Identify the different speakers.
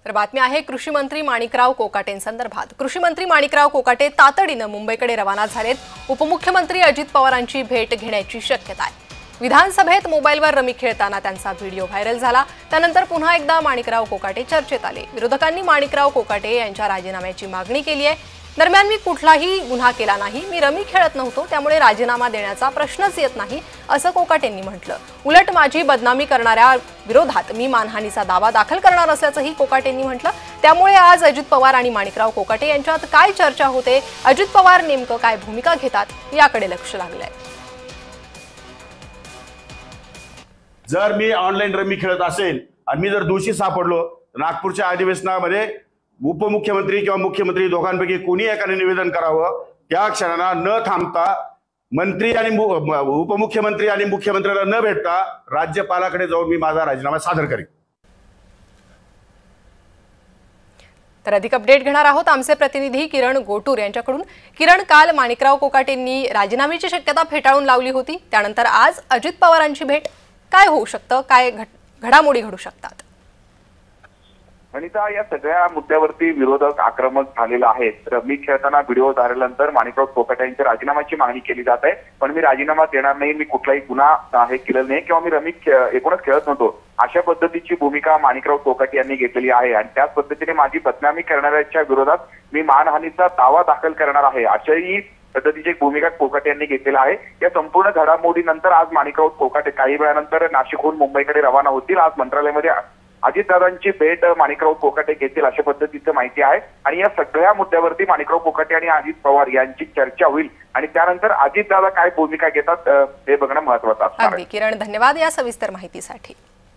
Speaker 1: तर बातमी आहे कृषी मंत्री माणिकराव कोकाटेंसंदर्भात। कृषी मंत्री माणिकराव कोकाटे तातडीने मुंबईकडे रवाना झालेत। उपमुख्यमंत्री अजित पवारांची भेट घेण्याची शक्यता आहे। विधानसभेत मोबाईलवर रमी खेळताना त्यांचा व्हिडिओ व्हायरल झाला। त्यानंतर पुन्हा एकदा माणिकराव कोकाटे चर्चेत आले। विरोधकांनी माणिकराव कोकाटे यांच्या राजीनाम्याची मागणी केली आहे। दरम्यान मी कुठलाही गुन्हा केला नाही, मी रमी खेळत नव्हतो, त्यामुळे राजीनामा देण्याचा प्रश्नच येत नाही असं कोकाटेंनी म्हटलं। उलट माझी बदनामी करणाऱ्या विरोधात मी मानहानीचा दावा दाखल करणार असल्याचंही कोकाटेंनी म्हटलं। त्यामुळे आज अजित पवार आणि माणिकराव कोकाटे यांच्यात काय चर्चा होते, अजित पवार नेमकं काय भूमिका घेतात याकडे लक्ष लागलंय।
Speaker 2: जर मी ऑनलाईन रमी खेळत असेल आणि मी जर दोषी सापडलो, नागपूरच्या अधिवेशनामध्ये उपमुख्यमंत्री किंवा मुख्यमंत्री दोघांपैकी कोणी एकाने निवेदन करावं। त्या क्षणाला न थांबता मंत्री आणि उपमुख्यमंत्री आणि मुख्यमंत्र्याला न भेटता राज्यपालाकडे जाऊन मी माझा राजीनामा सादर करेन।
Speaker 1: तर अधिक अपडेट घेणार आहोत आमचे प्रतिनिधी किरण गोटूर यांच्याकडून। किरण, काल माणिकराव कोकाटेंनी राजीनाम्याची शक्यता फेटाळून लावली होती, त्यानंतर आज अजित पवारांची भेट, काय होऊ शकतं, काय घडामोडी घडू शकतात?
Speaker 3: अनिता, या सगळ्या मुद्द्यावरती विरोधक आक्रमक झालेले आहेत। रमी खेळताना व्हिडिओ झाल्यानंतर माणिकराव कोकाटे यांच्या राजीनाम्याची मागणी केली जात आहे। पण मी राजीनामा देणार नाही, मी कुठलाही गुन्हा हे केलेला नाही किंवा मी रमी एकूणच खेळत नव्हतो, अशा पद्धतीची भूमिका माणिकराव कोकाटे यांनी घेतलेली आहे। आणि त्याच पद्धतीने माझी बदनामी करणाऱ्यांच्या विरोधात मी मानहानीचा दावा दाखल करणार आहे, अशाही पद्धतीची भूमिका कोकाटे यांनी घेतलेली आहे। या संपूर्ण घडामोडीनंतर आज माणिकराव कोकाटे काही वेळानंतर नाशिकहून मुंबईकडे रवाना होतील। आज मंत्रालयामध्ये अजितदादांची भेट माणिकराव कोकाटे घेतील अशा पद्धतीचं माहिती आहे। आणि या सगळ्या मुद्द्यावरती माणिकराव कोकाटे आणि अजित पवार यांची चर्चा होईल आणि त्यानंतर अजितदादा काय भूमिका घेतात हे बघणं महत्त्वाचं असणार आहे।
Speaker 1: किरण, धन्यवाद या सविस्तर माहितीसाठी।